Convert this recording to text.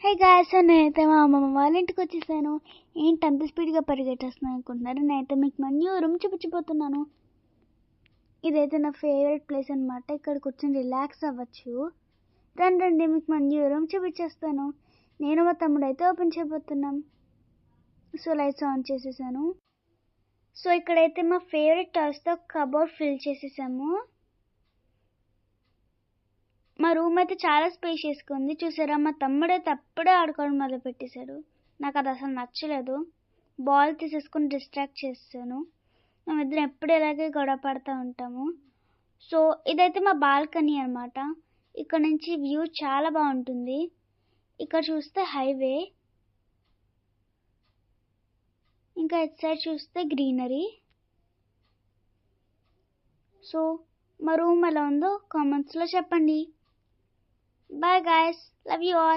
Hey guys, నేనైతే మా అమ్మమ్మ వాళ్ళ ఇంటికి వచ్చేసాను. ఏంటి అంత స్పీడ్గా పరిగెట్టేస్తున్నాను అనుకుంటున్నారు. నేనైతే మీకు మా న్యూ రూమ్ చూపించబోతున్నాను. ఇదైతే నా ఫేవరెట్ ప్లేస్ అనమాట. ఇక్కడ కూర్చొని రిలాక్స్ అవ్వచ్చు. రండి మీకు మా న్యూ రూమ్ చూపించేస్తాను. నేను మా తమ్ముడు అయితే ఓపెన్ చేయబోతున్నాం. సో లైట్స్ ఆన్ చేసేసాను. సో ఇక్కడైతే మా ఫేవరెట్ టాయ్స్తో కబోర్డ్ ఫిల్ చేసేసాము. మా రూమ్ అయితే చాలా స్పేషియస్గా ఉంది. చూసారా, మా తమ్ముడు అయితే అప్పుడే ఆడుకోవడం మొదలు పెట్టేశాడు. నాకు అది అసలు నచ్చలేదు. బాల్ తీసేసుకుని డిస్ట్రాక్ట్ చేస్తాను. మేమిద్దరం ఎప్పుడు ఇలాగే గొడవ పడుతూ ఉంటాము. సో ఇదైతే మా బాల్కనీ అనమాట. ఇక్కడ నుంచి వ్యూ చాలా బాగుంటుంది. ఇక్కడ చూస్తే హైవే, ఇంకా ఇటు సైడ్ చూస్తే గ్రీనరీ. సో మా రూమ్ ఎలా ఉందో కామెంట్స్లో చెప్పండి. Bye guys, love you all.